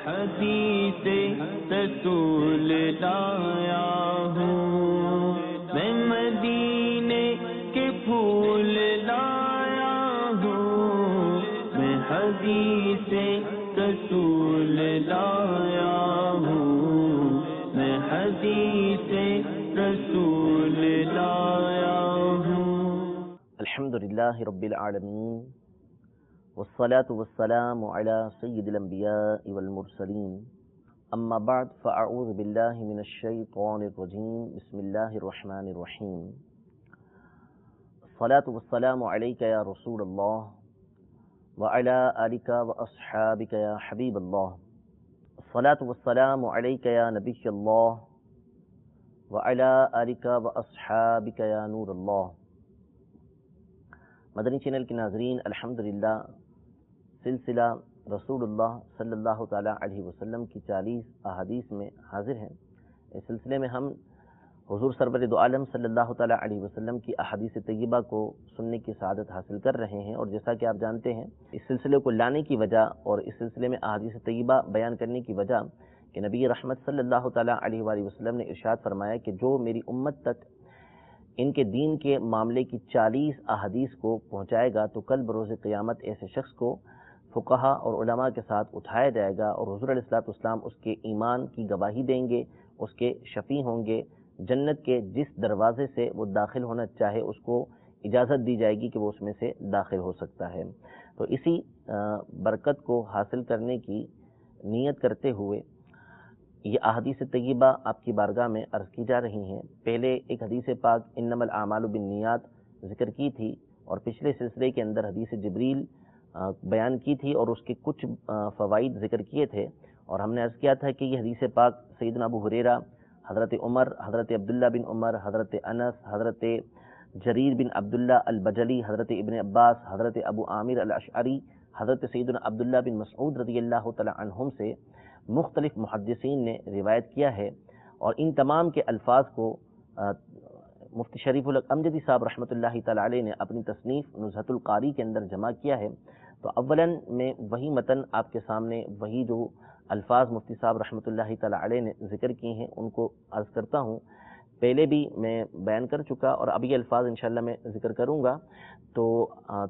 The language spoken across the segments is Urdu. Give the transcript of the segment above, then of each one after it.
حدیث رسول لایا ہوں، میں مدینے کے پھول لایا ہوں، میں حدیث رسول لایا ہوں، میں حدیث رسول لایا ہوں۔ الحمدللہ رب العالمین والصلاة والسلام على سید الانبیاء والمرسلین، اما بعد فاعوذ باللہ من الشیطان الرجیم، بسم اللہ الرحمن الرحیم۔ الصلاة والسلام علیک یا رسول اللہ وعلی آلک واصحابک یا حبیب اللہ، الصلاة والسلام علیک یا نبی اللہ وعلی آلک واصحابک یا نور اللہ۔ مدنی چینل کے ناظرین، الحمدللہ سلسلہ رسول اللہ صلی اللہ تعالیٰ علیہ وسلم کی 40 احادیث میں حاضر ہیں۔ اس سلسلے میں ہم حضور سرور دو عالم صلی اللہ تعالیٰ علیہ وسلم کی احادیث طیبہ کو سننے کی سعادت حاصل کر رہے ہیں، اور جیسا کہ آپ جانتے ہیں اس سلسلے کو لانے کی وجہ اور اس سلسلے میں احادیث طیبہ بیان کرنے کی وجہ کہ نبی رحمت صلی اللہ تعالیٰ علیہ وآلہ وسلم نے ارشاد فرمایا کہ جو میری امت تک ان کے دین کے معاملے کی 40 احادیث کو پہنچائے گا تو کل بروز قیامت ایسے شخص کو فقہا اور علماء کے ساتھ اٹھایا جائے گا، اور حضور علیہ الصلوۃ والسلام اس کے ایمان کی گواہی دیں گے، اس کے شفیع ہوں گے، جنت کے جس دروازے سے وہ داخل ہونا چاہے اس کو اجازت دی جائے گی کہ وہ اس میں سے داخل ہو سکتا ہے۔ تو اسی برکت کو حاصل کرنے کی نیت کرتے ہوئے یہ احادیث طیبہ آپ کی بارگاہ میں عرض کی جا رہی ہیں۔ پہلے ایک حدیث پاک انما الاعمال بالنیات ذکر کی تھی، اور پچھلے سلسلے کے اندر حدیث جبریل بیان کی تھی اور اس کے کچھ فوائد ذکر کیے تھے، اور ہم نے عرض کیا تھا کہ یہ حدیث پاک سیدنا ابو ہریرہ، حضرت عمر، حضرت عبداللہ بن عمر، حضرت انس، حضرت جریر بن عبداللہ البجلی، حضرت ابن عباس، حضرت ابو عامر الاشعری، حضرت سیدنا عبداللہ بن مسعود رضی اللہ تعالی عنہم سے مختلف محدثین نے روایت کیا ہے، اور ان تمام کے الفاظ کو مفتی شریف الحق امجدی صاحب رحمۃ اللہ تعالی علیہ نے اپنی تصنیف نزہۃ القاری کے اندر جمع کیا ہے۔ تو اولاً میں وہی متن آپ کے سامنے، وہی جو الفاظ مفتی صاحب رحمۃ اللہ تعالی علیہ نے ذکر کیے ہیں ان کو عرض کرتا ہوں۔ پہلے بھی میں بیان کر چکا اور اب یہ الفاظ انشاءاللہ میں ذکر کروں گا، تو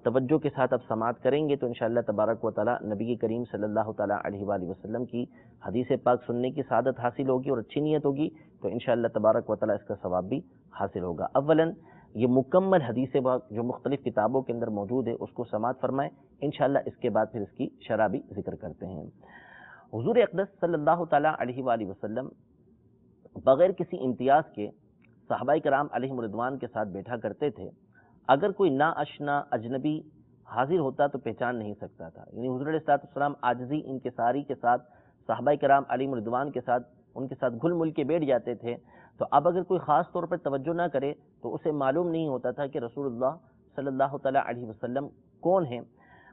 توجہ کے ساتھ اب سماعت کریں گے تو انشاءاللہ تبارک و تعالی نبی کریم صلی اللہ تعالی علیہ وآلہ وسلم کی حدیث پاک سننے کی سعادت حاصل ہوگی، اور اچھی نیت ہوگی تو انشاءاللہ تبارک و تعالی اس کا ثواب بھی حاصل ہوگا۔ اولاً یہ مکمل حدیث پاک جو مختلف کتابوں کے اندر موجود ہے اس کو سماعت فرمائیں، انشاءاللہ اس کے بعد پھر اس کی شرح بھی ذکر کرتے ہیں۔ حضور اقدس صلی اللہ تعالی علیہ وآلہ وسلم بغیر کسی امتیاز کے صحابہ کرام علیہم رضوان کے ساتھ بیٹھا کرتے تھے۔ اگر کوئی نا آشنا اجنبی حاضر ہوتا تو پہچان نہیں سکتا تھا، یعنی حضور علیہ السلام عاجزی انکساری کے ساتھ صحابہ کرام علیہم رضوان کے ساتھ ان کے ساتھ گھل مل کے بیٹھ جاتے تھے۔ تو اب اگر کوئی خاص طور پر توجہ نہ کرے تو اسے معلوم نہیں ہوتا تھا کہ رسول اللہ صلی اللہ تعالیٰ علیہ وسلم کون ہیں،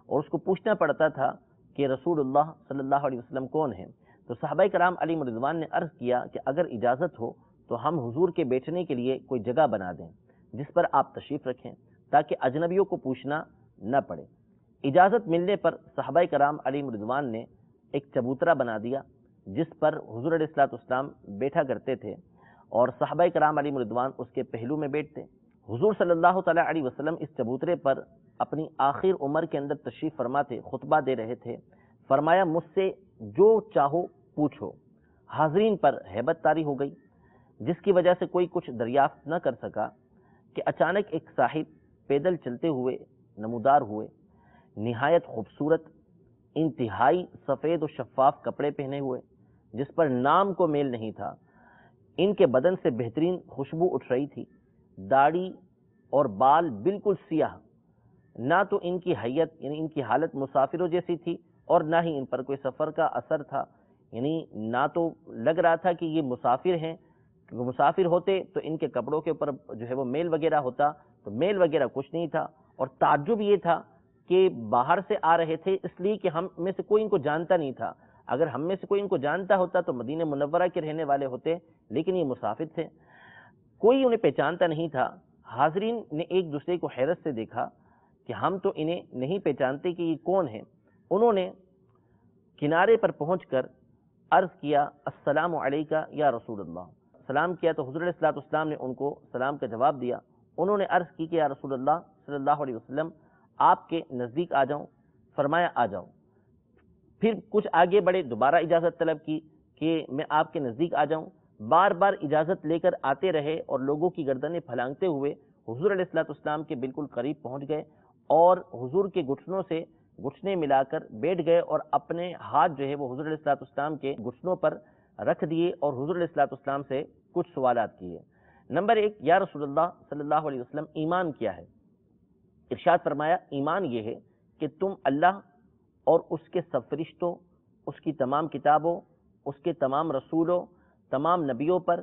اور اس کو پوچھنا پڑتا تھا کہ رسول اللہ صلی اللہ علیہ وسلم کون ہیں۔ تو صحابہ کرام علیہم رضوان نے عرض کیا کہ اگر اجازت ہو تو ہم حضور کے بیٹھنے کے لیے کوئی جگہ بنا دیں جس پر آپ تشریف رکھیں تاکہ اجنبیوں کو پوچھنا نہ پڑے۔ اجازت ملنے پر صحابہ کرام علیہم رضوان نے ایک چبوترا بنا دیا جس پر حضور علیہ السلام بیٹھا کرتے تھے، اور صحابہ کرام علیہم رضوان اس کے پہلو میں بیٹھتے۔ حضور صلی اللہ تعالیٰ علیہ وسلم اس چبوترے پر اپنی آخر عمر کے اندر تشریف فرما تھے، خطبہ دے رہے تھے۔ فرمایا مجھ سے جو چاہو پوچھو۔ حاضرین پر ہیبت طاری ہو گئی، جس کی وجہ سے کوئی کچھ دریافت نہ کر سکا کہ اچانک ایک صاحب پیدل چلتے ہوئے نمودار ہوئے، نہایت خوبصورت، انتہائی سفید و شفاف کپڑے پہنے ہوئے جس پر نام کو میل نہیں تھا۔ ان کے بدن سے بہترین خوشبو اٹھ رہی تھی، داڑھی اور بال بالکل سیاہ، نہ تو ان کی حیت یعنی ان کی حالت مسافروں جیسی تھی اور نہ ہی ان پر کوئی سفر کا اثر تھا، یعنی نہ تو لگ رہا تھا کہ یہ مسافر ہیں، کیونکہ مسافر ہوتے تو ان کے کپڑوں کے اوپر جو ہے وہ میل وغیرہ ہوتا، تو میل وغیرہ کچھ نہیں تھا۔ اور تعجب یہ تھا کہ باہر سے آ رہے تھے اس لیے کہ ہم میں سے کوئی ان کو جانتا نہیں تھا۔ اگر ہم میں سے کوئی ان کو جانتا ہوتا تو مدینہ منورہ کے رہنے والے ہوتے، لیکن یہ مسافر تھے، کوئی انہیں پہچانتا نہیں تھا۔ حاضرین نے ایک دوسرے کو حیرت سے دیکھا کہ ہم تو انہیں نہیں پہچانتے کہ یہ کون ہیں۔ انہوں نے کنارے پر پہنچ کر عرض کیا السلام علیکہ یا رسول اللہ، سلام کیا تو حضور علیہ الصلوۃ والسلام نے ان کو سلام کا جواب دیا۔ انہوں نے عرض کی کہ یا رسول اللہ صلی اللہ علیہ وسلم آپ کے نزدیک آ جاؤں، فرمایا آ جاؤ۔ پھر کچھ آگے بڑھے، دوبارہ اجازت طلب کی کہ میں آپ کے نزدیک آ جاؤں، بار بار اجازت لے کر آتے رہے اور لوگوں کی گردنیں پھلانگتے ہوئے حضور علیہ الصلوۃ والسلام کے بالکل قریب پہنچ گئے اور حضور کے گھٹنوں سے گھٹنے ملا کر بیٹھ گئے اور اپنے ہاتھ جو ہے وہ حضور علیہ الصلوۃ والسلام کے گھٹنوں پر رکھ دیے اور حضور علیہ الصلوۃ والسلام سے کچھ سوالات کیے۔ نمبر 1، یا رسول اللہ صلی اللہ علیہ وسلم ایمان کیا ہے؟ ارشاد فرمایا ایمان یہ ہے کہ تم اللہ اور اس کے سب فرشتوں، اس کی تمام کتابوں، اس کے تمام رسولوں، تمام نبیوں پر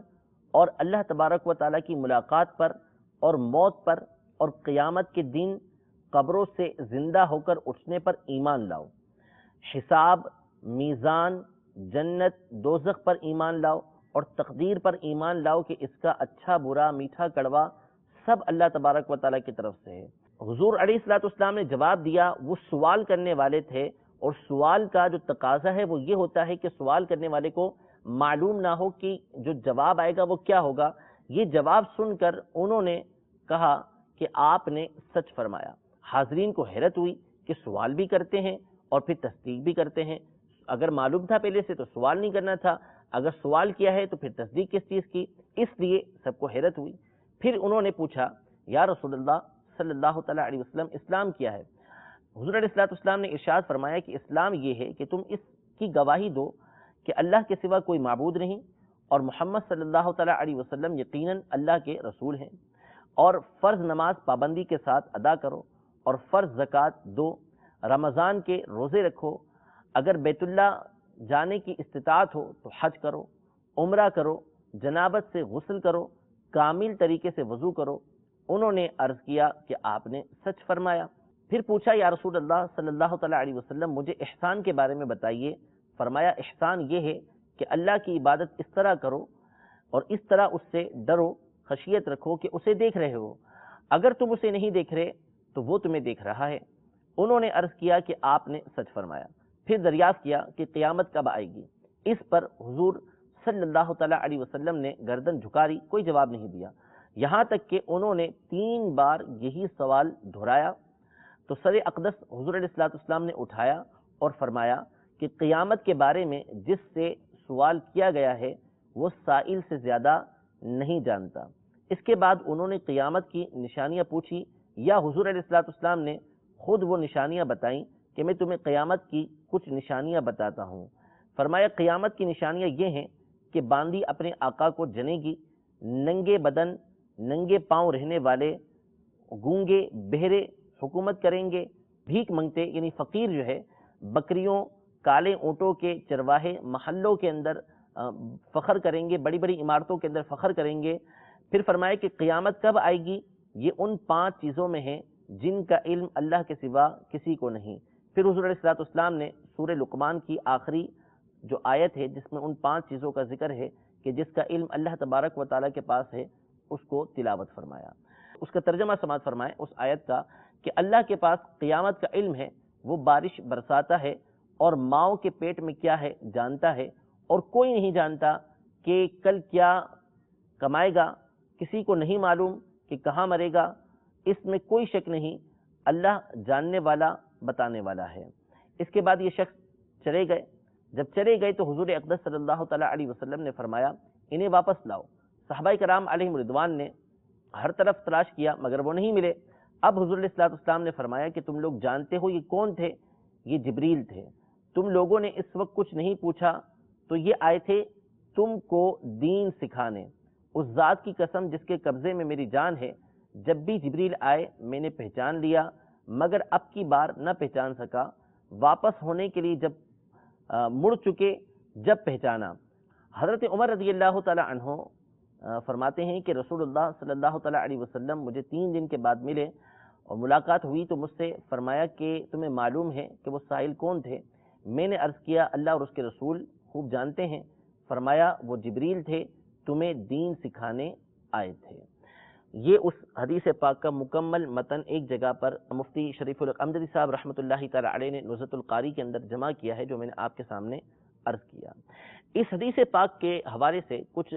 اور اللہ تبارک و تعالیٰ کی ملاقات پر اور موت پر اور قیامت کے دن قبروں سے زندہ ہو کر اٹھنے پر ایمان لاؤ، حساب، میزان، جنت، دوزخ پر ایمان لاؤ اور تقدیر پر ایمان لاؤ کہ اس کا اچھا برا میٹھا کڑوا سب اللہ تبارک و تعالیٰ کی طرف سے ہے۔ حضور علیہ الصلوۃ والسلام نے جواب دیا، وہ سوال کرنے والے تھے اور سوال کا جو تقاضا ہے وہ یہ ہوتا ہے کہ سوال کرنے والے کو معلوم نہ ہو کہ جو جواب آئے گا وہ کیا ہوگا۔ یہ جواب سن کر انہوں نے کہا کہ آپ نے سچ فرمایا۔ حاضرین کو حیرت ہوئی کہ سوال بھی کرتے ہیں اور پھر تصدیق بھی کرتے ہیں، اگر معلوم تھا پہلے سے تو سوال نہیں کرنا تھا، اگر سوال کیا ہے تو پھر تصدیق کس چیز کی؟ اس لیے سب کو حیرت ہوئی۔ پھر انہوں نے پوچھا یا رسول اللہ صلی اللہ تعالیٰ علیہ وسلم اسلام کیا ہے؟ حضور علیہ الصلوۃ والسلام نے ارشاد فرمایا کہ اسلام یہ ہے کہ تم اس کی گواہی دو کہ اللہ کے سوا کوئی معبود نہیں اور محمد صلی اللہ تعالیٰ علیہ وسلم یقیناً اللہ کے رسول ہیں، اور فرض نماز پابندی کے ساتھ ادا کرو اور فرض زکوٰۃ دو، رمضان کے روزے رکھو، اگر بیت اللہ جانے کی استطاعت ہو تو حج کرو، عمرہ کرو، جنابت سے غسل کرو، کامل طریقے سے وضو کرو۔ انہوں نے عرض کیا کہ آپ نے سچ فرمایا۔ پھر پوچھا یا رسول اللہ صلی اللہ تعالیٰ علیہ وسلم مجھے احسان کے بارے میں بتائیے۔ فرمایا احسان یہ ہے کہ اللہ کی عبادت اس طرح کرو اور اس طرح اس سے ڈرو، خشیت رکھو کہ اسے دیکھ رہے ہو، اگر تم اسے نہیں دیکھ رہے تو وہ تمہیں دیکھ رہا ہے۔ انہوں نے عرض کیا کہ آپ نے سچ فرمایا۔ پھر دریافت کیا کہ قیامت کب آئے گی؟ اس پر حضور صلی اللہ تعالیٰ علیہ وسلم نے گردن جھکاری، کوئی جواب نہیں دیا، یہاں تک کہ انہوں نے 3 بار یہی سوال دہرایا تو سر اقدس حضور علیہ الصلوۃ والسلام نے اٹھایا اور فرمایا کہ قیامت کے بارے میں جس سے سوال کیا گیا ہے وہ سائل سے زیادہ نہیں جانتا۔ اس کے بعد انہوں نے قیامت کی نشانیاں پوچھی یا حضور علیہ الصلوۃ والسلام نے خود وہ نشانیاں بتائیں کہ میں تمہیں قیامت کی کچھ نشانیاں بتاتا ہوں۔ فرمایا قیامت کی نشانیاں یہ ہیں کہ باندی اپنے آقا کو جنے گی، ننگے بدن ننگے پاؤں رہنے والے گونگے بہرے حکومت کریں گے، بھیک منگتے یعنی فقیر جو ہے بکریوں کالے اونٹوں کے چرواہے محلوں کے اندر فخر کریں گے، بڑی بڑی عمارتوں کے اندر فخر کریں گے۔ پھر فرمایا کہ قیامت کب آئے گی؟ یہ ان 5 چیزوں میں ہے جن کا علم اللہ کے سوا کسی کو نہیں۔ پھر حضور علیہ الصلوۃ والسلام نے سورہ لقمان کی آخری جو آیت ہے جس میں ان 5 چیزوں کا ذکر ہے کہ جس کا علم اللہ تبارک و تعالیٰ کے پاس ہے، اس کو تلاوت فرمایا۔ اس کا ترجمہ سماعت فرمائیں اس آیت کا کہ اللہ کے پاس قیامت کا علم ہے، وہ بارش برساتا ہے اور ماؤں کے پیٹ میں کیا ہے جانتا ہے، اور کوئی نہیں جانتا کہ کل کیا کمائے گا، کسی کو نہیں معلوم کہ کہاں مرے گا، اس میں کوئی شک نہیں، اللہ جاننے والا بتانے والا ہے۔ اس کے بعد یہ شخص چلے گئے، جب چلے گئے تو حضور اقدس صلی اللہ تعالیٰ علیہ وسلم نے فرمایا انہیں واپس لاؤ۔ صحابہ کرام علیہم رضوان نے ہر طرف تلاش کیا مگر وہ نہیں ملے۔ اب حضور علیہ الصلوۃ والسلام نے فرمایا کہ تم لوگ جانتے ہو یہ کون تھے؟ یہ جبریل تھے۔ تم لوگوں نے اس وقت کچھ نہیں پوچھا تو یہ آئے تھے تم کو دین سکھانے۔ اس ذات کی قسم جس کے قبضے میں میری جان ہے، جب بھی جبریل آئے میں نے پہچان لیا، مگر اب کی بار نہ پہچان سکا۔ واپس ہونے کے لیے جب مڑ چکے جب پہچانا۔ حضرت عمر رضی اللہ تعالی عنہ فرماتے ہیں کہ رسول اللہ صلی اللہ تعالی علیہ وسلم مجھے 3 دن کے بعد ملے اور ملاقات ہوئی تو مجھ سے فرمایا کہ تمہیں معلوم ہے کہ وہ سائل کون تھے؟ میں نے عرض کیا اللہ اور اس کے رسول خوب جانتے ہیں۔ فرمایا وہ جبریل تھے، تمہیں دین سکھانے آئے تھے۔ یہ اس حدیث پاک کا مکمل متن ایک جگہ پر مفتی شریف الحق امجدی صاحب رحمۃ اللہ تعالی علیہ نے نزہۃ القاری کے اندر جمع کیا ہے، جو میں نے آپ کے سامنے عرض کیا۔ اس حدیث پاک کے حوالے سے کچھ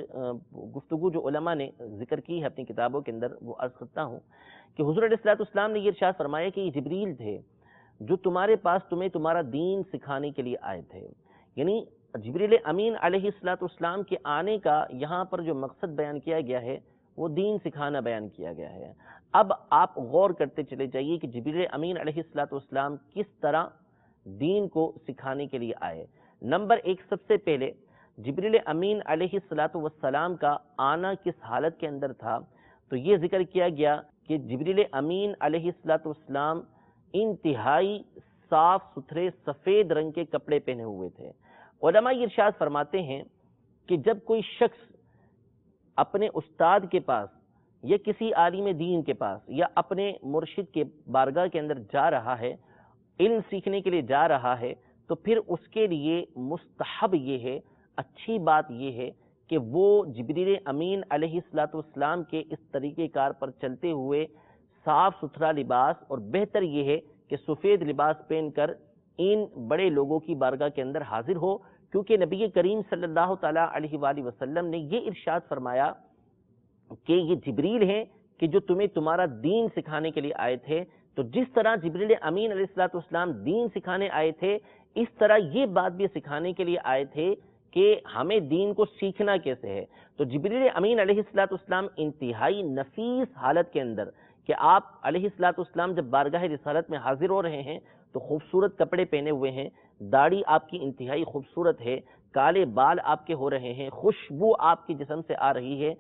گفتگو جو علماء نے ذکر کی ہے اپنی کتابوں کے اندر وہ عرض کرتا ہوں کہ حضور علیہ السلام نے یہ ارشاد فرمایا کہ یہ جبریل تھے جو تمہارے پاس تمہیں تمہارا دین سکھانے کے لیے آئے تھے. یعنی جبریل امین علیہ السلام کے آنے کا یہاں پر جو مقصد بیان کیا گیا ہے وہ دین سکھانا بیان کیا گیا ہے. اب آپ غور کرتے چلے جائیے کہ جبریل امین علیہ السلام کس طرح دین کو سکھانے کے لیے آئے. نمبر ایک، سب سے پہلے جبریل امین علیہ السلام کا آنا کس حالت کے اندر تھا، تو یہ ذکر کیا گیا کہ جبریل امین علیہ السلام انتہائی صاف ستھرے سفید رنگ کے کپڑے پہنے ہوئے تھے. علماء یہ ارشاد فرماتے ہیں کہ جب کوئی شخص اپنے استاد کے پاس یا کسی عالم دین کے پاس یا اپنے مرشد کے بارگاہ کے اندر جا رہا ہے، علم سیکھنے کے لیے جا رہا ہے، تو پھر اس کے لیے مستحب یہ ہے، اچھی بات یہ ہے کہ وہ جبریل امین علیہ السلام کے اس طریقہ کار پر چلتے ہوئے صاف ستھرا لباس، اور بہتر یہ ہے کہ سفید لباس پہن کر ان بڑے لوگوں کی بارگاہ کے اندر حاضر ہو، کیونکہ نبی کریم صلی اللہ تعالیٰ علیہ وآلہ وسلم نے یہ ارشاد فرمایا کہ یہ جبریل ہیں کہ جو تمہیں تمہارا دین سکھانے کے لیے آئے تھے. تو جس طرح جبریل امین علیہ السلام دین سکھانے آئے تھے، اس طرح یہ بات بھی سکھانے کے لیے آئے تھے کہ ہمیں دین کو سیکھنا کیسے ہے. تو جبریل امین علیہ السلام انتہائی نفیس حالت کے اندر کہ آپ علیہ السلام جب بارگاہ رسالت میں حاضر ہو رہے ہیں تو خوبصورت کپڑے پہنے ہوئے ہیں، داڑھی آپ کی انتہائی خوبصورت ہے، کالے بال آپ کے ہو رہے ہیں، خوشبو آپ کی جسم سے آ رہی ہے،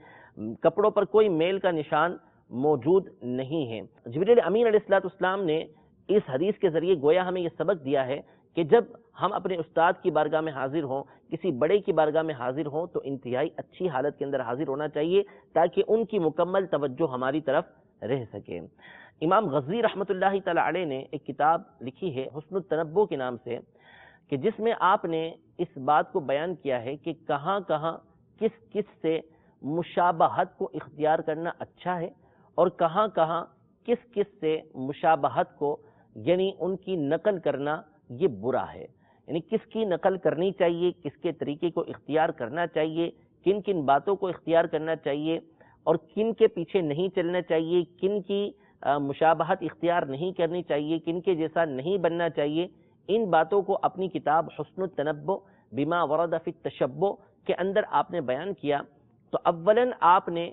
کپڑوں پر کوئی میل کا نشان موجود نہیں ہے. جبریل امین علیہ السلام نے اس حدیث کے ذریعے گویا ہمیں یہ سبق دیا ہے کہ جب ہم اپنے استاد کی بارگاہ میں حاضر ہوں، کسی بڑے کی بارگاہ میں حاضر ہوں، تو انتہائی اچھی حالت کے اندر حاضر ہونا چاہیے تاکہ ان کی مکمل توجہ ہماری طرف رہ سکے. امام غزی رحمۃ اللہ تعالی علیہ نے ایک کتاب لکھی ہے حسن التنبؤ کے نام سے، کہ جس میں آپ نے اس بات کو بیان کیا ہے کہ کہاں کہاں کس کس سے مشابہت کو اختیار کرنا اچھا ہے اور کہاں کہاں کس کس سے مشابہت کو یعنی ان کی نقل کرنا یہ برا ہے. یعنی کس کی نقل کرنی چاہیے، کس کے طریقے کو اختیار کرنا چاہیے، کن کن باتوں کو اختیار کرنا چاہیے اور کن کے پیچھے نہیں چلنا چاہیے، کن کی مشابہت اختیار نہیں کرنی چاہیے، کن کے جیسا نہیں بننا چاہیے. ان باتوں کو اپنی کتاب حسن التنبؤ بما ورد فی التشبؤ کے اندر آپ نے بیان کیا. تو اولاً آپ نے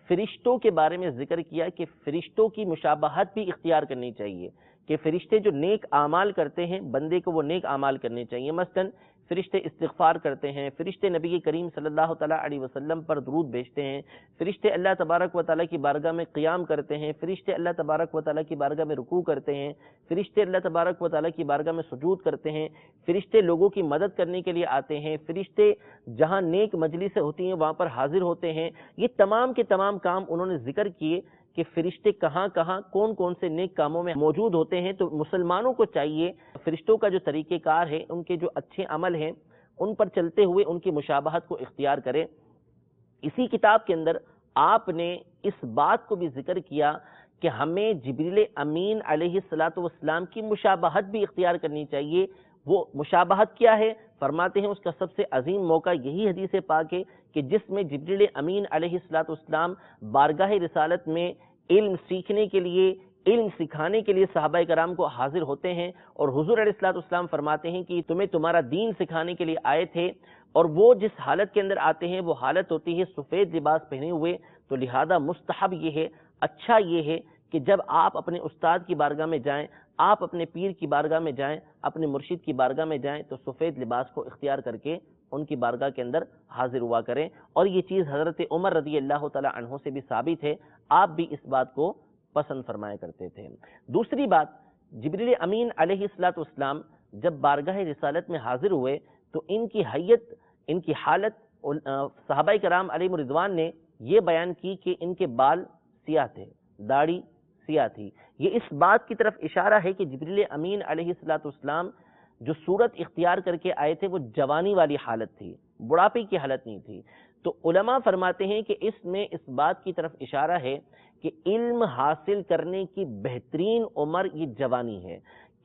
فرشتوں کے بارے میں ذکر کیا کہ فرشتوں کی مشابہت بھی اختیار کرنی چاہیے، کہ فرشتے جو نیک اعمال کرتے ہیں بندے کو وہ نیک اعمال کرنے چاہیے. مثلاً فرشتے استغفار کرتے ہیں، فرشتے نبی کریم صلی اللہ تعالیٰ علیہ وسلم پر درود بھیجتے ہیں، فرشتے اللہ تبارک و تعالیٰ کی بارگاہ میں قیام کرتے ہیں، فرشتے اللہ تبارک و تعالیٰ کی بارگاہ میں رکوع کرتے ہیں، فرشتے اللہ تبارک و تعالیٰ کی بارگاہ میں سجود کرتے ہیں، فرشتے لوگوں کی مدد کرنے کے لیے آتے ہیں، فرشتے جہاں نیک مجلسیں ہوتی ہیں وہاں پر حاضر ہوتے ہیں. یہ تمام کے تمام کام انہوں نے ذکر کیے کہ فرشتے کہاں کہاں کون کون سے نیک کاموں میں موجود ہوتے ہیں. تو مسلمانوں کو چاہیے فرشتوں کا جو طریقہ کار ہے، ان کے جو اچھے عمل ہیں ان پر چلتے ہوئے ان کی مشابہت کو اختیار کرے. اسی کتاب کے اندر آپ نے اس بات کو بھی ذکر کیا کہ ہمیں جبریل امین علیہ السلام کی مشابہت بھی اختیار کرنی چاہیے. وہ مشابہت کیا ہے؟ فرماتے ہیں اس کا سب سے عظیم موقع یہی حدیث پاک ہے کہ جس میں جبریل امین علیہ السلام بارگاہ رسالت میں علم سیکھنے کے لیے، علم سکھانے کے لیے صحابہ کرام کو حاضر ہوتے ہیں، اور حضور علیہ السلام فرماتے ہیں کہ تمہیں تمہارا دین سکھانے کے لیے آئے تھے، اور وہ جس حالت کے اندر آتے ہیں وہ حالت ہوتی ہے سفید لباس پہنے ہوئے. تو لہذا مستحب یہ ہے، اچھا یہ ہے کہ جب آپ اپنے استاد کی بارگاہ میں جائیں، آپ اپنے پیر کی بارگاہ میں جائیں، اپنے مرشد کی بارگاہ میں جائیں تو سفید لباس کو اختیار کر کے ان کی بارگاہ کے اندر حاضر ہوا کریں. اور یہ چیز حضرت عمر رضی اللہ تعالی عنہ سے بھی ثابت ہے، آپ بھی اس بات کو پسند فرمایا کرتے تھے. دوسری بات، جبریل امین علیہ السلام جب بارگاہ رسالت میں حاضر ہوئے تو ان کی حیت، ان کی حالت صحابہ کرام علیہ رضوان نے یہ بیان کی کہ ان کے بال سیاہ تھے، داڑھی سیاہ تھی. یہ اس بات کی طرف اشارہ ہے کہ جبریل امین علیہ السلام جو صورت اختیار کر کے آئے تھے وہ جوانی والی حالت تھی، بڑھاپے کی حالت نہیں تھی. تو علماء فرماتے ہیں کہ اس میں اس بات کی طرف اشارہ ہے کہ علم حاصل کرنے کی بہترین عمر یہ جوانی ہے،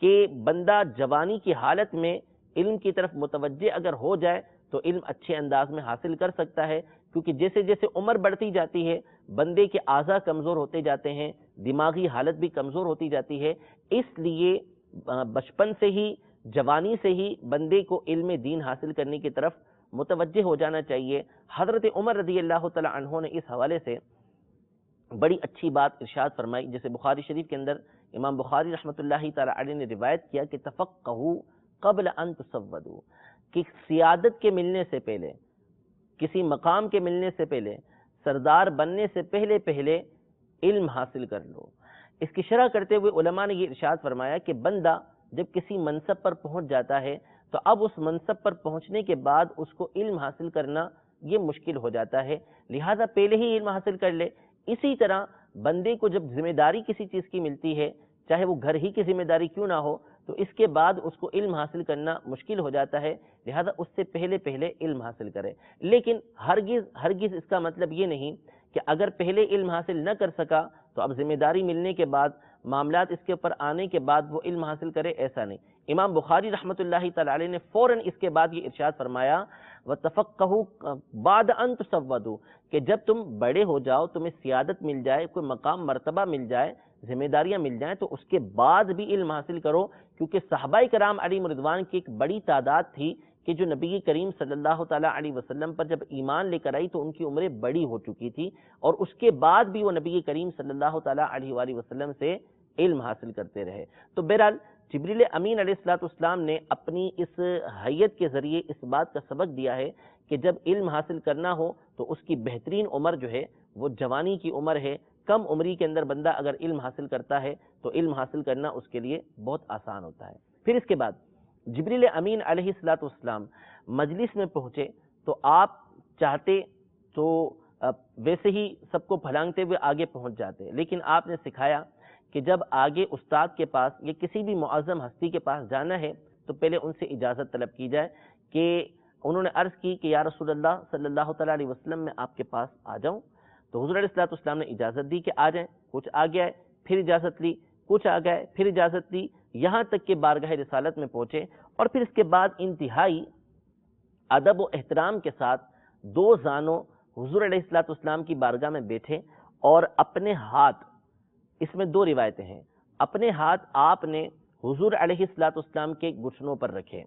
کہ بندہ جوانی کی حالت میں علم کی طرف متوجہ اگر ہو جائے تو علم اچھے انداز میں حاصل کر سکتا ہے، کیونکہ جیسے جیسے عمر بڑھتی جاتی ہے بندے کے اعضاء کمزور ہوتے جاتے ہیں، دماغی حالت بھی کمزور ہوتی جاتی ہے، اس لیے بچپن سے ہی، جوانی سے ہی بندے کو علم دین حاصل کرنے کی طرف متوجہ ہو جانا چاہیے۔ حضرت عمر رضی اللہ تعالی عنہ نے اس حوالے سے بڑی اچھی بات ارشاد فرمائی، جیسے بخاری شریف کے اندر امام بخاری رحمۃ اللہ تعالی علیہ نے روایت کیا کہ تفقہوا قبل ان تسودوا، کہ سیادت کے ملنے سے پہلے، کسی مقام کے ملنے سے پہلے، سردار بننے سے پہلے پہلے علم حاصل کر لو۔ اس کی شرح کرتے ہوئے علماء نے یہ ارشاد فرمایا کہ بندہ جب کسی منصب پر پہنچ جاتا ہے تو اب اس منصب پر پہنچنے کے بعد اس کو علم حاصل کرنا یہ مشکل ہو جاتا ہے، لہذا پہلے ہی علم حاصل کر لے۔ اسی طرح بندے کو جب ذمہ داری کسی چیز کی ملتی ہے، چاہے وہ گھر ہی کی ذمہ داری کیوں نہ ہو، تو اس کے بعد اس کو علم حاصل کرنا مشکل ہو جاتا ہے، لہذا اس سے پہلے پہلے علم حاصل کرے۔ لیکن ہرگز اس کا مطلب یہ نہیں کہ اگر پہلے علم حاصل نہ کر سکا تو اب ذمہ داری ملنے کے بعد، معاملات اس کے اوپر آنے کے بعد وہ علم حاصل کرے، ایسا نہیں۔ امام بخاری رحمۃ اللہ تعالی علیہ نے فوراً اس کے بعد یہ ارشاد فرمایا وَتَفَقَّهُوا بَعْدَ أَن تُسَوَّدُوا، کہ جب تم بڑے ہو جاؤ، تمہیں سیادت مل جائے، کوئی مقام مرتبہ مل جائے، ذمہ داریاں مل جائیں، تو اس کے بعد بھی علم حاصل کرو، کیونکہ صحابہ کرام علیہم رضوان کی ایک بڑی تعداد تھی کہ جو نبی کریم صلی اللہ تعالیٰ علیہ وسلم پر جب ایمان لے کر آئی تو ان کی عمریں بڑی ہو چکی تھی، اور اس کے بعد بھی وہ نبی کریم صلی اللہ تعالیٰ علیہ وآلہ وسلم سے علم حاصل کرتے رہے۔ تو بہرحال جبریل امین علیہ السلام نے اپنی اس حیت کے ذریعے اس بات کا سبق دیا ہے کہ جب علم حاصل کرنا ہو تو اس کی بہترین عمر جو ہے وہ جوانی کی عمر ہے۔ کم عمری کے اندر بندہ اگر علم حاصل کرتا ہے تو علم حاصل کرنا اس کے لیے بہت آسان ہوتا ہے۔ پھر اس کے بعد جبریل امین علیہ السلام مجلس میں پہنچے تو آپ چاہتے تو ویسے ہی سب کو پھلانگتے ہوئے آگے پہنچ جاتے، لیکن آپ نے سکھایا کہ جب آگے استاد کے پاس یا کسی بھی معظم ہستی کے پاس جانا ہے تو پہلے ان سے اجازت طلب کی جائے، کہ انہوں نے عرض کی کہ یا رسول اللہ صلی اللہ تعالیٰ علیہ وسلم میں آپ کے پاس آ جاؤں؟ تو حضور علیہ السلام نے اجازت دی کہ آ جائیں۔ کچھ آ گئے، پھر اجازت لی، کچھ آ گئے، پھر اجازت لی، یہاں تک کہ بارگاہ رسالت میں پہنچے، اور پھر اس کے بعد انتہائی ادب و احترام کے ساتھ دو زانوں حضور علیہ السلام کی بارگاہ میں بیٹھے، اور اپنے ہاتھ، اس میں دو روایتیں ہیں، اپنے ہاتھ آپ نے حضور علیہ السلام کے گھٹنوں پر رکھے۔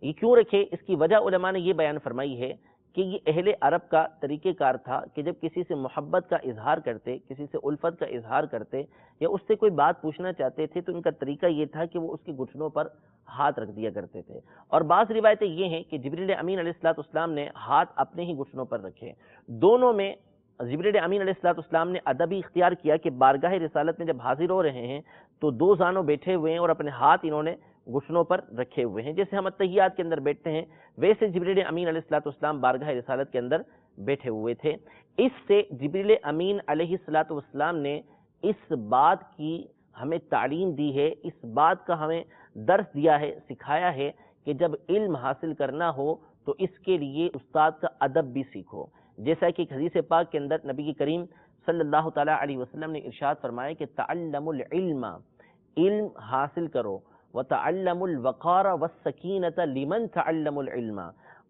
یہ کیوں رکھے؟ اس کی وجہ علماء نے یہ بیان فرمائی ہے کہ یہ اہل عرب کا طریقہ کار تھا کہ جب کسی سے محبت کا اظہار کرتے، کسی سے الفت کا اظہار کرتے، یا اس سے کوئی بات پوچھنا چاہتے تھے، تو ان کا طریقہ یہ تھا کہ وہ اس کے گھٹنوں پر ہاتھ رکھ دیا کرتے تھے۔ اور بعض روایتیں یہ ہیں کہ جبریل امین علیہ السلام نے ہاتھ اپنے ہی گھٹنوں پر رکھے۔ دونوں میں جبریل امین علیہ السلام نے ادبی اختیار کیا کہ بارگاہ رسالت میں جب حاضر ہو رہے ہیں تو دو زانوں بیٹھے ہوئے ہیں اور اپنے ہاتھ انہوں نے گھٹنوں پر رکھے ہوئے ہیں، جیسے ہم اتحیات کے اندر بیٹھتے ہیں ویسے جبریل امین علیہ السلام بارگاہ رسالت کے اندر بیٹھے ہوئے تھے۔ اس سے جبریل امین علیہ السلام نے اس بات کی ہمیں تعلیم دی ہے، اس بات کا ہمیں درس دیا ہے، سکھایا ہے کہ جب علم حاصل کرنا ہو تو اس کے لیے استاد کا ادب بھی سیکھو۔ جیسا کہ ایک حدیث پاک کے اندر نبی کریم صلی اللہ تعالیٰ علیہ وسلم نے ارشاد فرمایا کہ تعلموا العلم، علم حاصل کرو، وَتَعَلَّمُوا الْوَقَارَ وَالسَّكِينَةَ لِمَنْ تَعَلَّمُوا الْعِلْمَ،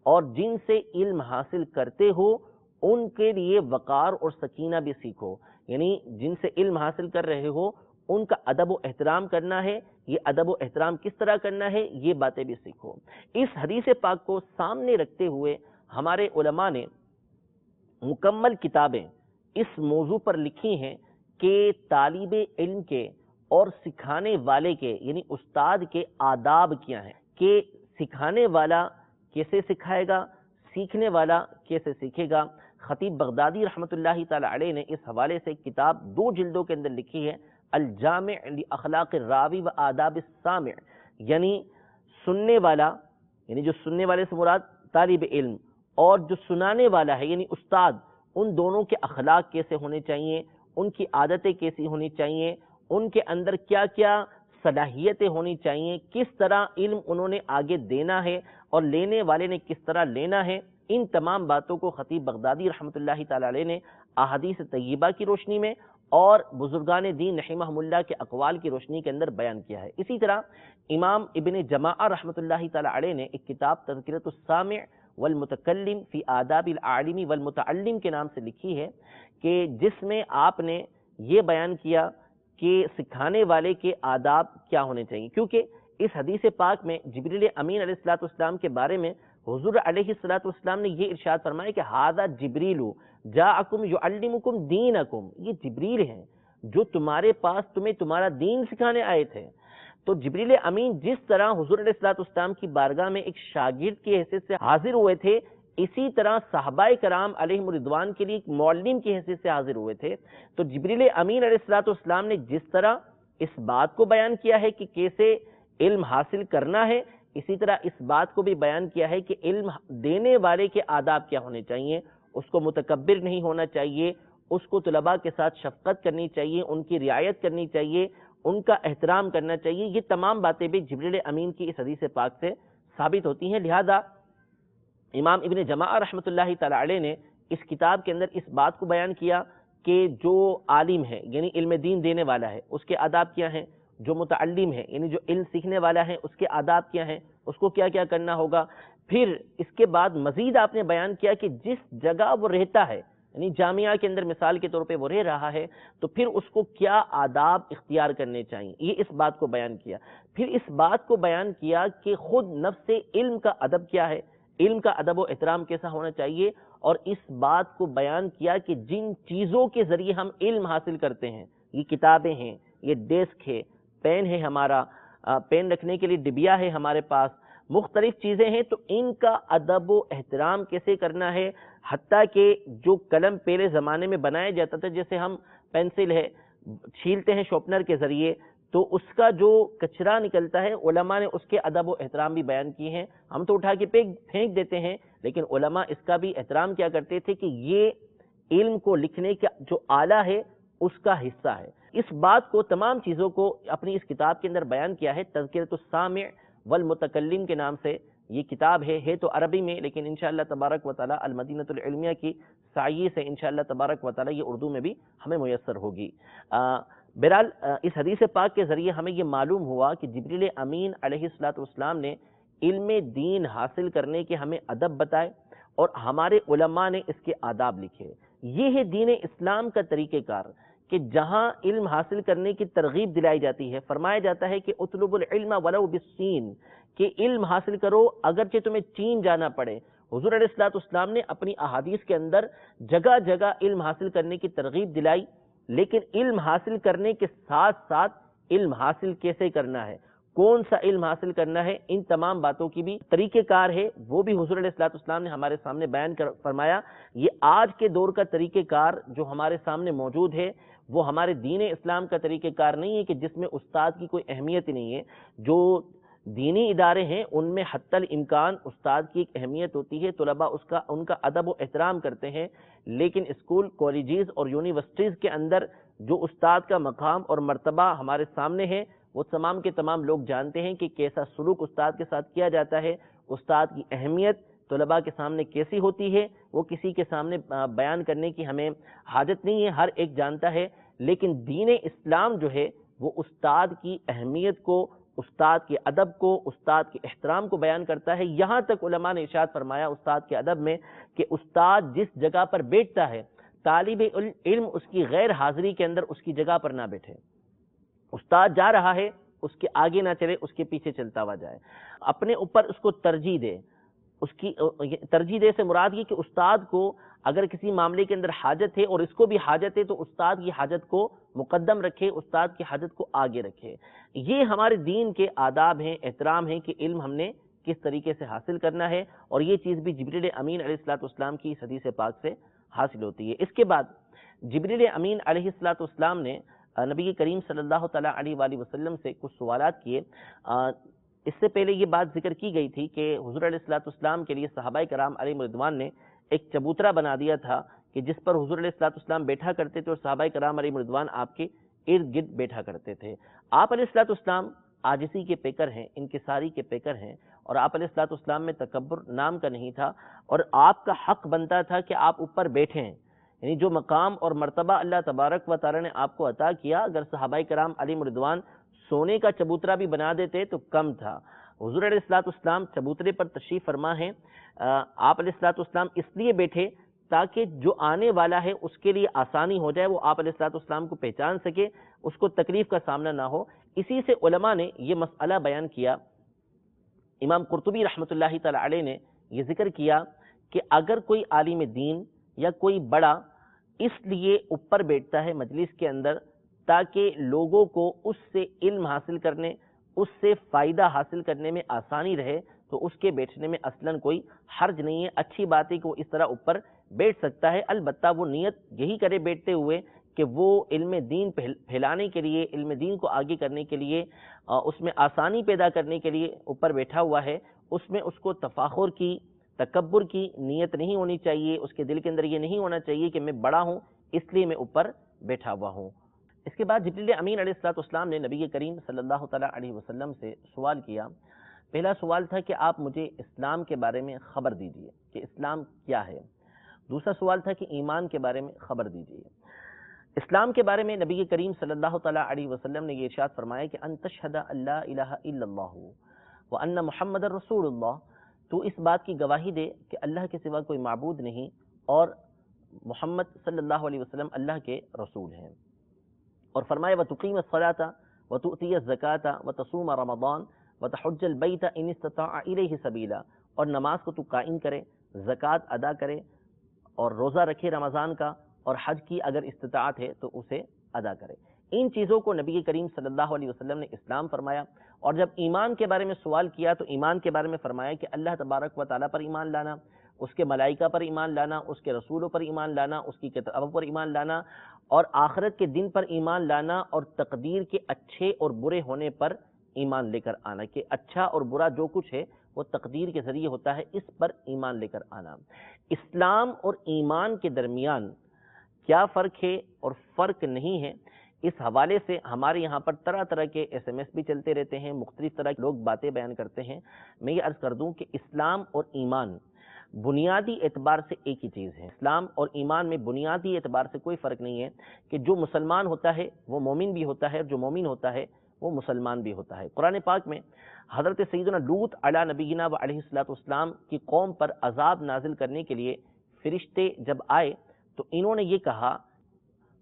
اور جن سے علم حاصل کرتے ہو ان کے لیے وقار اور سکینہ بھی سیکھو، یعنی جن سے علم حاصل کر رہے ہو ان کا ادب و احترام کرنا ہے، یہ ادب و احترام کس طرح کرنا ہے یہ باتیں بھی سیکھو۔ اس حدیث پاک کو سامنے رکھتے ہوئے ہمارے علماء نے مکمل کتابیں اس موضوع پر لکھی ہیں کہ طالب علم کے اور سکھانے والے کے یعنی استاد کے آداب کیا ہیں، کہ سکھانے والا کیسے سکھائے گا، سیکھنے والا کیسے سیکھے گا۔ خطیب بغدادی رحمۃ اللہ تعالی علیہ نے اس حوالے سے کتاب 2 جلدوں کے اندر لکھی ہے، الجامع لاخلاق الراوی و آداب السامع، یعنی سننے والا، یعنی جو سننے والے سے مراد طالب علم، اور جو سنانے والا ہے یعنی استاد، ان دونوں کے اخلاق کیسے ہونے چاہیے، ان کی عادتیں کیسی ہونی چاہیے، ان کے اندر کیا کیا صلاحیتیں ہونی چاہیے، کس طرح علم انہوں نے آگے دینا ہے اور لینے والے نے کس طرح لینا ہے، ان تمام باتوں کو خطیب بغدادی رحمۃ اللہ تعالی علیہ نے احادیث طیبہ کی روشنی میں اور بزرگان دین رحمہم اللہ کے اقوال کی روشنی کے اندر بیان کیا ہے۔ اسی طرح امام ابن جماعہ رحمۃ اللہ تعالی علیہ نے ایک کتاب تذکرۃ السامع والمتکلم فی آداب العالم والمتعلم کے نام سے لکھی ہے، کہ جس میں آپ نے یہ بیان کیا کہ سکھانے والے کے آداب کیا ہونے چاہیے، کیونکہ اس حدیث پاک میں جبریل امین علیہ السلام کے بارے میں حضور علیہ السلام نے یہ ارشاد فرمایا کہ ھذا جبریل جاءکم یعلمکم دینکم، یہ جبریل ہیں جو تمہارے پاس تمہیں تمہارا دین سکھانے آئے تھے۔ تو جبریل امین جس طرح حضور علیہ السلام کی بارگاہ میں ایک شاگرد کی حیثیت سے حاضر ہوئے تھے، اسی طرح صحابہ کرام علیہم رضوان کے لیے ایک معلم کی حیثیت سے حاضر ہوئے تھے۔ تو جبریل امین علیہ السلام نے جس طرح اس بات کو بیان کیا ہے کہ کیسے علم حاصل کرنا ہے، اسی طرح اس بات کو بھی بیان کیا ہے کہ علم دینے والے کے آداب کیا ہونے چاہیے، اس کو متکبر نہیں ہونا چاہیے، اس کو طلباء کے ساتھ شفقت کرنی چاہیے، ان کی رعایت کرنی چاہیے، ان کا احترام کرنا چاہیے۔ یہ تمام باتیں بھی جبریل امین کی اس حدیث پاک سے ثابت ہوتی ہیں۔ لہذا امام ابن جماعہ رحمۃ اللہ تعالی علیہ نے اس کتاب کے اندر اس بات کو بیان کیا کہ جو عالم ہے یعنی علم دین دینے والا ہے اس کے آداب کیا ہیں، جو متعلم ہے یعنی جو علم سیکھنے والا ہے اس کے آداب کیا ہیں، اس کو کیا کیا کرنا ہوگا۔ پھر اس کے بعد مزید آپ نے بیان کیا کہ جس جگہ وہ رہتا ہے، یعنی جامعہ کے اندر مثال کے طور پہ وہ رہ رہا ہے، تو پھر اس کو کیا آداب اختیار کرنے چاہیے، یہ اس بات کو بیان کیا۔ پھر اس بات کو بیان کیا کہ خود نفس علم کا ادب کیا ہے، علم کا ادب و احترام کیسا ہونا چاہیے، اور اس بات کو بیان کیا کہ جن چیزوں کے ذریعے ہم علم حاصل کرتے ہیں، یہ کتابیں ہیں، یہ ڈیسک ہے، پین ہے ہمارا، پین رکھنے کے لیے ڈبیا ہے ہمارے پاس، مختلف چیزیں ہیں، تو ان کا ادب و احترام کیسے کرنا ہے۔ حتیٰ کہ جو قلم پہلے زمانے میں بنایا جاتا تھا، جیسے ہم پینسل ہے چھیلتے ہیں شارپنر کے ذریعے، تو اس کا جو کچرا نکلتا ہے علماء نے اس کے ادب و احترام بھی بیان کیے ہیں۔ ہم تو اٹھا کے پھینک دیتے ہیں، لیکن علماء اس کا بھی احترام کیا کرتے تھے کہ یہ علم کو لکھنے کا جو آلہ ہے اس کا حصہ ہے۔ اس بات کو تمام چیزوں کو اپنی اس کتاب کے اندر بیان کیا ہے۔ تذکرۃ السامع والمتکلم کے نام سے یہ کتاب ہے تو عربی میں، لیکن انشاءاللہ تبارک و تعالی المدینۃ العلمیہ کی سعی سے انشاءاللہ تبارک و تعالی یہ اردو میں بھی ہمیں میسر ہوگی۔ بہرحال اس حدیث پاک کے ذریعے ہمیں یہ معلوم ہوا کہ جبریل امین علیہ السلام نے علم دین حاصل کرنے کے ہمیں ادب بتائے، اور ہمارے علماء نے اس کے آداب لکھے۔ یہ ہے دین اسلام کا طریقہ کار، کہ جہاں علم حاصل کرنے کی ترغیب دلائی جاتی ہے، فرمایا جاتا ہے کہ اطلب العلم ولو بالصین، کہ علم حاصل کرو اگرچہ تمہیں چین جانا پڑے۔ حضور علیہ السلام نے اپنی احادیث کے اندر جگہ جگہ علم حاصل کرنے کی ترغیب دلائی، لیکن علم حاصل کرنے کے ساتھ ساتھ علم حاصل کیسے کرنا ہے، کون سا علم حاصل کرنا ہے، ان تمام باتوں کی بھی طریقہ کار ہے، وہ بھی حضور علیہ السلام نے ہمارے سامنے بیان فرمایا۔ یہ آج کے دور کا طریقہ کار جو ہمارے سامنے موجود ہے، وہ ہمارے دین اسلام کا طریقہ کار نہیں ہے، کہ جس میں استاد کی کوئی اہمیت نہیں ہے۔ جو دینی ادارے ہیں ان میں حتی الامکان استاد کی ایک اہمیت ہوتی ہے، طلباء ان کا ادب و احترام کرتے ہیں، لیکن اسکول، کالجز اور یونیورسٹیز کے اندر جو استاد کا مقام اور مرتبہ ہمارے سامنے ہے، وہ تمام کے تمام لوگ جانتے ہیں کہ کیسا سلوک استاد کے ساتھ کیا جاتا ہے، استاد کی اہمیت طلباء کے سامنے کیسی ہوتی ہے، وہ کسی کے سامنے بیان کرنے کی ہمیں حاجت نہیں ہے، ہر ایک جانتا ہے۔ لیکن دین اسلام جو ہے وہ استاد کی اہمیت کو، استاد کے ادب کو، استاد کے احترام کو بیان کرتا ہے۔ یہاں تک علماء نے ارشاد فرمایا استاد کے ادب میں کہ استاد جس جگہ پر بیٹھتا ہے، طالب علم اس کی غیر حاضری کے اندر اس کی جگہ پر نہ بیٹھے۔ استاد جا رہا ہے، اس کے آگے نہ چلے، اس کے پیچھے چلتا ہوا جائے، اپنے اوپر اس کو ترجیح دے۔ اس کی ترجیح دے سے مراد یہ کہ استاد کو اگر کسی معاملے کے اندر حاجت ہے اور اس کو بھی حاجت ہے، تو استاد کی حاجت کو مقدم رکھے، استاد کی حاجت کو آگے رکھے۔ یہ ہمارے دین کے آداب ہیں، احترام ہیں، کہ علم ہم نے کس طریقے سے حاصل کرنا ہے، اور یہ چیز بھی جبریل امین علیہ السلام کی اس حدیث پاک سے حاصل ہوتی ہے۔ اس کے بعد جبریل امین علیہ السلام نے نبی کریم صلی اللہ تعالیٰ علیہ وآلہ وسلم سے کچھ سوالات کیے۔ اس سے پہلے یہ بات ذکر کی گئی تھی کہ حضور علیہ السلام کے لیے صحابہ کرام علیہ رضوان نے ایک چبوترا بنا دیا تھا، کہ جس پر حضور علیہ السلام بیٹھا کرتے تھے، اور صحابہ کرام علیہ رضوان آپ کے ارد گرد بیٹھا کرتے تھے۔ آپ علیہ السلام عاجزی کے پیکر ہیں، انکساری کے پیکر ہیں، اور آپ علیہ السلام میں تکبر نام کا نہیں تھا، اور آپ کا حق بنتا تھا کہ آپ اوپر بیٹھیں، یعنی جو مقام اور مرتبہ اللہ تبارک و تعالی نے آپ کو عطا کیا، اگر صحابہ کرام علیہ رضوان سونے کا چبوترا بھی بنا دیتے تو کم تھا۔ حضور علیہ الصلوۃ والسلام چبوترے پر تشریف فرما ہیں، آپ علیہ الصلوۃ والسلام اس لیے بیٹھے تاکہ جو آنے والا ہے اس کے لیے آسانی ہو جائے، وہ آپ علیہ الصلوۃ والسلام کو پہچان سکے، اس کو تکلیف کا سامنا نہ ہو۔ اسی سے علماء نے یہ مسئلہ بیان کیا، امام قرطبی رحمۃ اللہ تعالی علیہ نے یہ ذکر کیا کہ اگر کوئی عالم دین یا کوئی بڑا اس لیے اوپر بیٹھتا ہے مجلس کے اندر تاکہ لوگوں کو اس سے علم حاصل کرنے، اس سے فائدہ حاصل کرنے میں آسانی رہے، تو اس کے بیٹھنے میں اصلاً کوئی حرج نہیں ہے، اچھی بات ہے کہ وہ اس طرح اوپر بیٹھ سکتا ہے۔ البتہ وہ نیت یہی کرے بیٹھتے ہوئے کہ وہ علم دین پھیلانے کے لیے، علم دین کو آگے کرنے کے لیے، اس میں آسانی پیدا کرنے کے لیے اوپر بیٹھا ہوا ہے، اس میں اس کو تفاخر کی، تکبر کی نیت نہیں ہونی چاہیے، اس کے دل کے اندر یہ نہیں ہونا چاہیے کہ میں بڑا ہوں اس لیے میں اوپر بیٹھا ہوا ہوں۔ اس کے بعد جبریل امین علیہ الصلوۃ والسلام نے نبی کریم صلی اللہ تعالیٰ علیہ وسلم سے سوال کیا۔ پہلا سوال تھا کہ آپ مجھے اسلام کے بارے میں خبر دیجئے کہ اسلام کیا ہے۔ دوسرا سوال تھا کہ ایمان کے بارے میں خبر دیجئے۔ اسلام کے بارے میں نبی کریم صلی اللہ تعالیٰ علیہ وسلم نے یہ ارشاد فرمایا کہ ان تشہد ان لا الہ الا اللہ وان محمد رسول اللہ، تو اس بات کی گواہی دے کہ اللہ کے سوا کوئی معبود نہیں اور محمد صلی اللہ علیہ وسلم اللہ کے رسول ہیں، اور فرمایا وتقیم الصلاۃ وتؤتی الزکاۃ وتصوم رمضان وتحج البیت ان استطاع الیہ سبیلا، اور نماز کو تو قائم کرے، زکوٰۃ ادا کرے اور روزہ رکھے رمضان کا، اور حج کی اگر استطاعت ہے تو اسے ادا کرے۔ ان چیزوں کو نبی کریم صلی اللہ علیہ وسلم نے اسلام فرمایا۔ اور جب ایمان کے بارے میں سوال کیا تو ایمان کے بارے میں فرمایا کہ اللہ تبارک و تعالیٰ پر ایمان لانا، اس کے ملائکہ پر ایمان لانا، اس کے رسولوں پر ایمان لانا، اس کی کتابوں پر ایمان لانا، اور آخرت کے دن پر ایمان لانا، اور تقدیر کے اچھے اور برے ہونے پر ایمان لے کر آنا، کہ اچھا اور برا جو کچھ ہے وہ تقدیر کے ذریعے ہوتا ہے، اس پر ایمان لے کر آنا۔ اسلام اور ایمان کے درمیان کیا فرق ہے اور فرق نہیں ہے، اس حوالے سے ہمارے یہاں پر طرح طرح کے ایس ایم ایس بھی چلتے رہتے ہیں، مختلف طرح کے لوگ باتیں بیان کرتے ہیں۔ میں یہ عرض کر دوں کہ اسلام اور ایمان بنیادی اعتبار سے ایک ہی چیز ہے۔ اسلام اور ایمان میں بنیادی اعتبار سے کوئی فرق نہیں ہے، کہ جو مسلمان ہوتا ہے وہ مومن بھی ہوتا ہے، اور جو مومن ہوتا ہے وہ مسلمان بھی ہوتا ہے۔ قرآن پاک میں حضرت سیدنا لوط علی نبینا و علیہ الصلوۃ والسلام کی قوم پر عذاب نازل کرنے کے لیے فرشتے جب آئے تو انہوں نے یہ کہا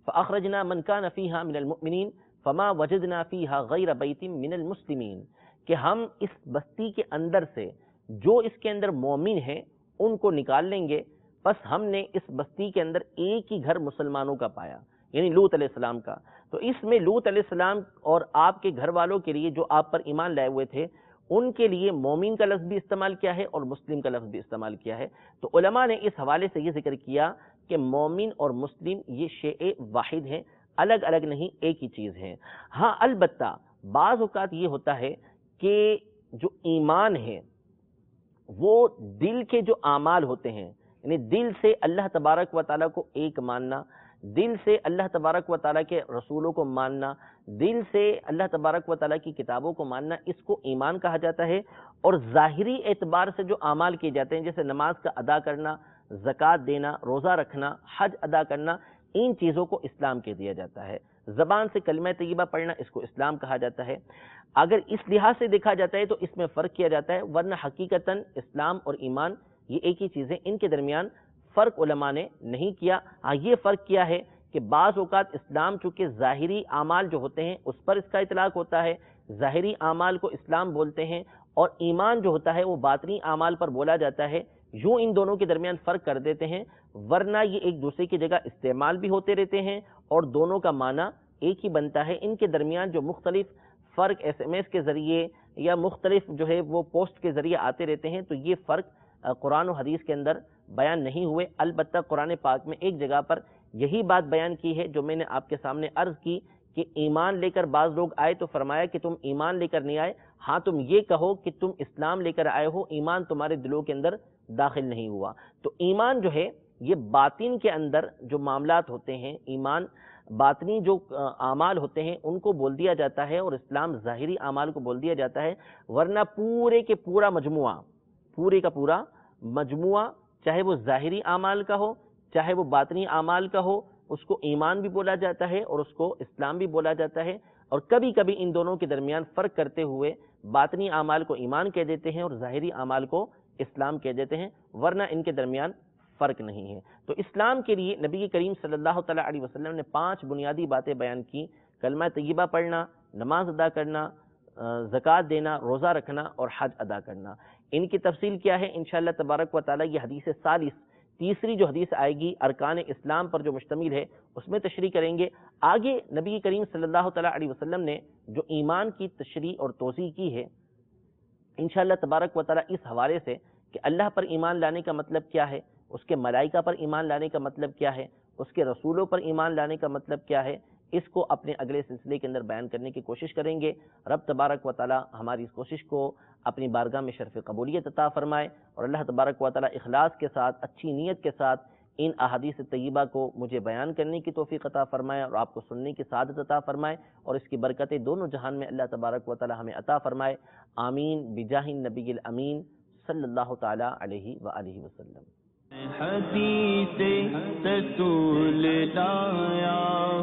فَأَخْرَجْنَا مَنْ كَانَ فِيهَا مِنَ الْمُؤْمِنِينَ فَمَا وَجَدْنَا فِيهَا غَيْرَ بَيْتٍ مِنَ الْمُسْلِمِينَ، کہ ہم اس بستی کے اندر سے جو اس کے اندر مومن ہیں ان کو نکال لیں گے، بس ہم نے اس بستی کے اندر ایک ہی گھر مسلمانوں کا پایا، یعنی لوط علیہ السلام کا۔ تو اس میں لوط علیہ السلام اور آپ کے گھر والوں کے لیے جو آپ پر ایمان لائے ہوئے تھے ان کے لیے مومن کا لفظ بھی استعمال کیا ہے اور مسلم کا لفظ بھی استعمال کیا ہے۔ تو علماء نے اس حوالے سے یہ ذکر کیا کہ مومن اور مسلم یہ شیء واحد ہیں، الگ الگ نہیں، ایک ہی چیز ہے۔ ہاں البتہ بعض اوقات یہ ہوتا ہے کہ جو ایمان ہے وہ دل کے جو اعمال ہوتے ہیں، یعنی دل سے اللہ تبارک و تعالیٰ کو ایک ماننا، دل سے اللہ تبارک و تعالیٰ کے رسولوں کو ماننا، دل سے اللہ تبارک و تعالیٰ کی کتابوں کو ماننا، اس کو ایمان کہا جاتا ہے۔ اور ظاہری اعتبار سے جو اعمال کیے جاتے ہیں جیسے نماز کا ادا کرنا، زکوٰۃ دینا، روزہ رکھنا، حج ادا کرنا، ان چیزوں کو اسلام کہہ دیا جاتا ہے۔ زبان سے کلمہ طیبہ پڑھنا، اس کو اسلام کہا جاتا ہے۔ اگر اس لحاظ سے دیکھا جاتا ہے تو اس میں فرق کیا جاتا ہے، ورنہ حقیقتاً اسلام اور ایمان یہ ایک ہی چیزیں، ان کے درمیان فرق علماء نے نہیں کیا۔ ہاں یہ فرق کیا ہے کہ بعض اوقات اسلام چونکہ ظاہری اعمال جو ہوتے ہیں اس پر اس کا اطلاق ہوتا ہے، ظاہری اعمال کو اسلام بولتے ہیں، اور ایمان جو ہوتا ہے وہ باطنی اعمال پر بولا جاتا ہے، یوں ان دونوں کے درمیان فرق کر دیتے ہیں، ورنہ یہ ایک دوسرے کی جگہ استعمال بھی ہوتے رہتے ہیں اور دونوں کا معنی ایک ہی بنتا ہے۔ ان کے درمیان جو مختلف فرق ایس ایم ایس کے ذریعے یا مختلف جو ہے وہ پوسٹ کے ذریعے آتے رہتے ہیں، تو یہ فرق قرآن و حدیث کے اندر بیان نہیں ہوئے۔ البتہ قرآن پاک میں ایک جگہ پر یہی بات بیان کی ہے جو میں نے آپ کے سامنے عرض کی کہ ایمان لے کر بعض لوگ آئے تو فرمایا کہ تم ایمان لے کر نہیں آئے، ہاں تم یہ کہو کہ تم اسلام لے کر آئے ہو، ایمان تمہارے دلوں کے اندر داخل نہیں ہوا۔ تو ایمان جو ہے یہ باطن کے اندر جو معاملات ہوتے ہیں، ایمان باطنی جو اعمال ہوتے ہیں ان کو بول دیا جاتا ہے، اور اسلام ظاہری اعمال کو بول دیا جاتا ہے، ورنہ پورے کے پورا مجموعہ، پورے کا پورا مجموعہ چاہے وہ ظاہری اعمال کا ہو چاہے وہ باطنی اعمال کا ہو، اس کو ایمان بھی بولا جاتا ہے اور اس کو اسلام بھی بولا جاتا ہے۔ اور کبھی کبھی ان دونوں کے درمیان فرق کرتے ہوئے باطنی اعمال کو ایمان کہہ دیتے ہیں اور ظاہری اعمال کو اسلام کہہ دیتے ہیں، ورنہ ان کے درمیان فرق نہیں ہے۔ تو اسلام کے لیے نبی کریم صلی اللہ تعالیٰ علیہ وسلم نے 5 بنیادی باتیں بیان کی: کلمہ طیبہ پڑھنا، نماز ادا کرنا، زکوٰۃ دینا، روزہ رکھنا اور حج ادا کرنا۔ ان کی تفصیل کیا ہے انشاءاللہ تبارک و تعالیٰ یہ حدیث ثالث، تیسری جو حدیث آئے گی ارکان اسلام پر جو مشتمل ہے اس میں تشریح کریں گے۔ آگے نبی کریم صلی اللہ تعالیٰ علیہ وسلم نے جو ایمان کی تشریح اور توضیح کی ہے انشاءاللہ تبارک و تعالیٰ اس حوالے سے کہ اللہ پر ایمان لانے کا مطلب کیا ہے، اس کے ملائکہ پر ایمان لانے کا مطلب کیا ہے، اس کے رسولوں پر ایمان لانے کا مطلب کیا ہے، اس کو اپنے اگلے سلسلے کے اندر بیان کرنے کی کوشش کریں گے۔ رب تبارک و تعالیٰ ہماری اس کوشش کو اپنی بارگاہ میں شرف قبولیت عطا فرمائے، اور اللہ تبارک و تعالیٰ اخلاص کے ساتھ، اچھی نیت کے ساتھ ان احادیث طیبہ کو مجھے بیان کرنے کی توفیق عطا فرمائے اور آپ کو سننے کی سعادت عطا فرمائے، اور اس کی برکتیں دونوں جہان میں اللہ تبارک و تعالیٰ ہمیں عطا فرمائے۔ آمین بجاہ النبی الامین صلی اللہ تعالیٰ علیہ وآلہ وسلم۔ حدیث رسول لایا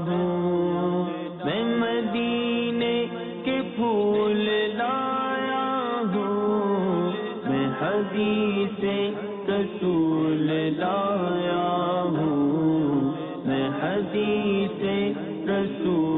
ہوں، میں مدینے کے پھول لایا ہوں، میں حدیث رسول لایا ہوں، میں حدیث رسول